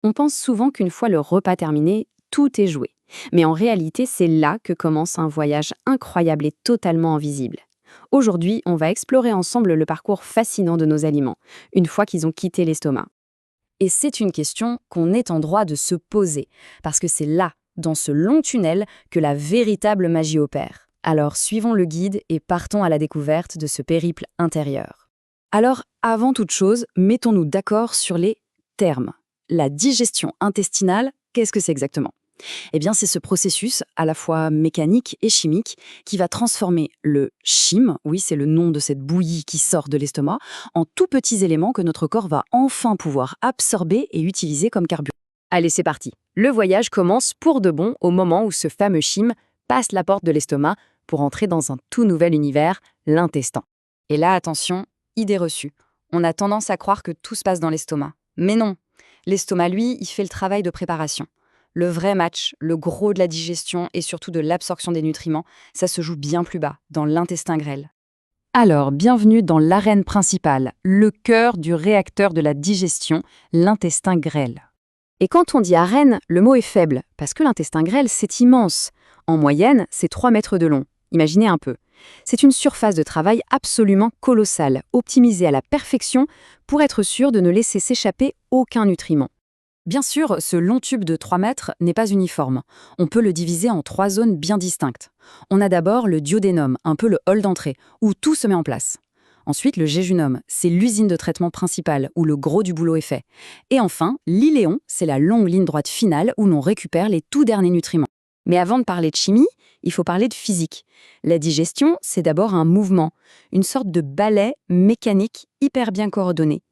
On pense souvent qu'une fois le repas terminé, tout est joué. Mais en réalité, c'est là que commence un voyage incroyable et totalement invisible. Aujourd'hui, on va explorer ensemble le parcours fascinant de nos aliments, une fois qu'ils ont quitté l'estomac. Et c'est une question qu'on est en droit de se poser, parce que c'est là, dans ce long tunnel, que la véritable magie opère. Alors suivons le guide et partons à la découverte de ce périple intérieur. Alors, avant toute chose, mettons-nous d'accord sur les termes. La digestion intestinale, qu'est-ce que c'est exactement? Eh bien, c'est ce processus, à la fois mécanique et chimique, qui va transformer le chyme, oui, c'est le nom de cette bouillie qui sort de l'estomac, en tout petits éléments que notre corps va enfin pouvoir absorber et utiliser comme carburant. Allez, c'est parti. Le voyage commence pour de bon au moment où ce fameux chyme passe la porte de l'estomac pour entrer dans un tout nouvel univers, l'intestin. Et là, attention, idée reçue. On a tendance à croire que tout se passe dans l'estomac. Mais non, l'estomac, lui, il fait le travail de préparation. Le vrai match, le gros de la digestion et surtout de l'absorption des nutriments, ça se joue bien plus bas, dans l'intestin grêle. Alors, bienvenue dans l'arène principale, le cœur du réacteur de la digestion, l'intestin grêle. Et quand on dit arène, le mot est faible, parce que l'intestin grêle, c'est immense. En moyenne, c'est 3 mètres de long. Imaginez un peu. C'est une surface de travail absolument colossale, optimisée à la perfection pour être sûr de ne laisser s'échapper aucun nutriment. Bien sûr, ce long tube de 3 mètres n'est pas uniforme. On peut le diviser en 3 zones bien distinctes. On a d'abord le duodénum, un peu le hall d'entrée, où tout se met en place. Ensuite, le jéjunum, c'est l'usine de traitement principale, où le gros du boulot est fait. Et enfin, l'iléon, c'est la longue ligne droite finale, où l'on récupère les tout derniers nutriments. Mais avant de parler de chimie, il faut parler de physique. La digestion, c'est d'abord un mouvement, une sorte de ballet mécanique hyper bien coordonné.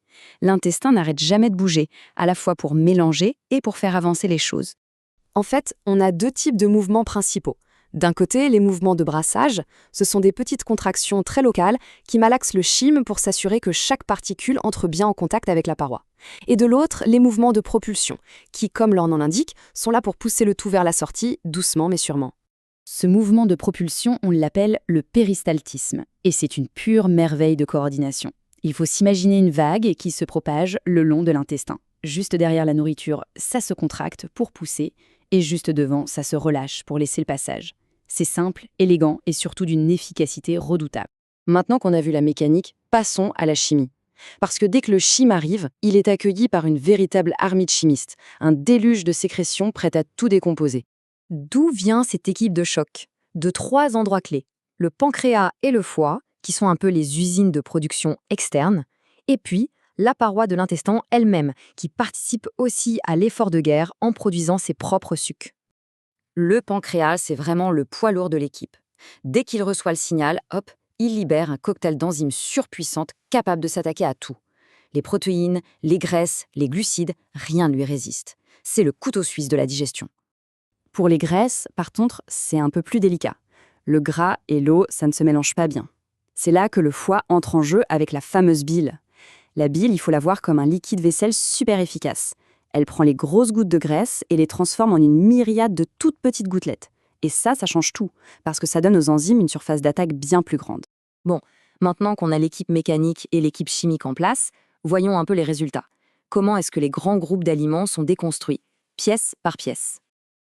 L'intestin n'arrête jamais de bouger, à la fois pour mélanger et pour faire avancer les choses. En fait, on a 2 types de mouvements principaux. D'un côté, les mouvements de brassage, ce sont des petites contractions très locales qui malaxent le chyme pour s'assurer que chaque particule entre bien en contact avec la paroi. Et de l'autre, les mouvements de propulsion, qui, comme leur nom l'indique, sont là pour pousser le tout vers la sortie, doucement mais sûrement. Ce mouvement de propulsion, on l'appelle le péristaltisme, et c'est une pure merveille de coordination. Il faut s'imaginer une vague qui se propage le long de l'intestin. Juste derrière la nourriture, ça se contracte pour pousser, et juste devant, ça se relâche pour laisser le passage. C'est simple, élégant et surtout d'une efficacité redoutable. Maintenant qu'on a vu la mécanique, passons à la chimie. Parce que dès que le chyme arrive, il est accueilli par une véritable armée de chimistes, un déluge de sécrétions prêtes à tout décomposer. D'où vient cette équipe de choc? De 3 endroits clés, le pancréas et le foie, qui sont un peu les usines de production externes, et puis la paroi de l'intestin elle-même, qui participe aussi à l'effort de guerre en produisant ses propres sucs. Le pancréas, c'est vraiment le poids lourd de l'équipe. Dès qu'il reçoit le signal, hop, il libère un cocktail d'enzymes surpuissantes capables de s'attaquer à tout. Les protéines, les graisses, les glucides, rien ne lui résiste. C'est le couteau suisse de la digestion. Pour les graisses, par contre, c'est un peu plus délicat. Le gras et l'eau, ça ne se mélange pas bien. C'est là que le foie entre en jeu avec la fameuse bile. La bile, il faut la voir comme un liquide vaisselle super efficace. Elle prend les grosses gouttes de graisse et les transforme en une myriade de toutes petites gouttelettes. Et ça change tout, parce que ça donne aux enzymes une surface d'attaque bien plus grande. Bon, maintenant qu'on a l'équipe mécanique et l'équipe chimique en place, voyons un peu les résultats. Comment est-ce que les grands groupes d'aliments sont déconstruits, pièce par pièce?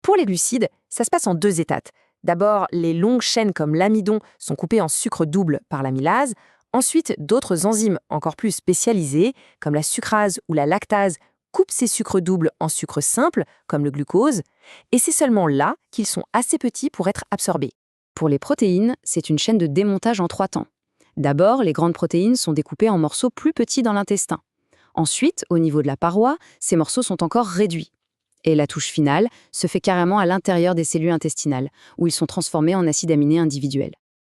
Pour les glucides, ça se passe en 2 étapes. D'abord, les longues chaînes comme l'amidon sont coupées en sucre double par l'amylase. Ensuite, d'autres enzymes encore plus spécialisées, comme la sucrase ou la lactase, coupent ces sucres doubles en sucre simple, comme le glucose, et c'est seulement là qu'ils sont assez petits pour être absorbés. Pour les protéines, c'est une chaîne de démontage en 3 temps. D'abord, les grandes protéines sont découpées en morceaux plus petits dans l'intestin. Ensuite, au niveau de la paroi, ces morceaux sont encore réduits. Et la touche finale se fait carrément à l'intérieur des cellules intestinales, où ils sont transformés en acides aminés individuels.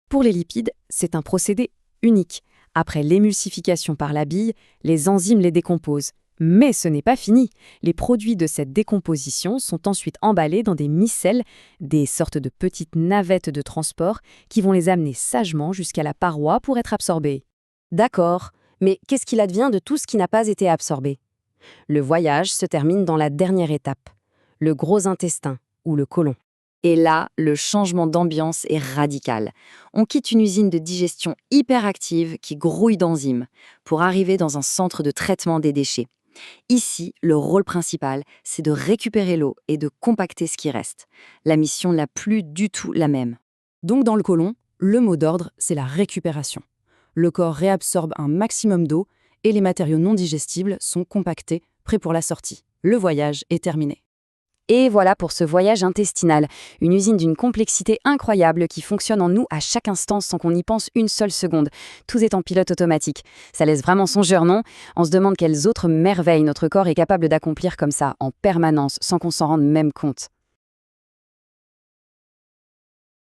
Pour les lipides, c'est un procédé unique. Après l'émulsification par la bile, les enzymes les décomposent. Mais ce n'est pas fini. Les produits de cette décomposition sont ensuite emballés dans des micelles, des sortes de petites navettes de transport qui vont les amener sagement jusqu'à la paroi pour être absorbés. D'accord, mais qu'est-ce qu'il advient de tout ce qui n'a pas été absorbé? Le voyage se termine dans la dernière étape, le gros intestin ou le côlon. Et là, le changement d'ambiance est radical. On quitte une usine de digestion hyperactive qui grouille d'enzymes pour arriver dans un centre de traitement des déchets. Ici, le rôle principal, c'est de récupérer l'eau et de compacter ce qui reste. La mission n'a plus du tout la même. Donc dans le côlon, le mot d'ordre, c'est la récupération. Le corps réabsorbe un maximum d'eau et les matériaux non digestibles sont compactés, prêts pour la sortie. Le voyage est terminé. Et voilà pour ce voyage intestinal, une usine d'une complexité incroyable qui fonctionne en nous à chaque instant sans qu'on y pense une seule seconde. Tout est en pilote automatique. Ça laisse vraiment songeur, non? On se demande quelles autres merveilles notre corps est capable d'accomplir comme ça, en permanence, sans qu'on s'en rende même compte.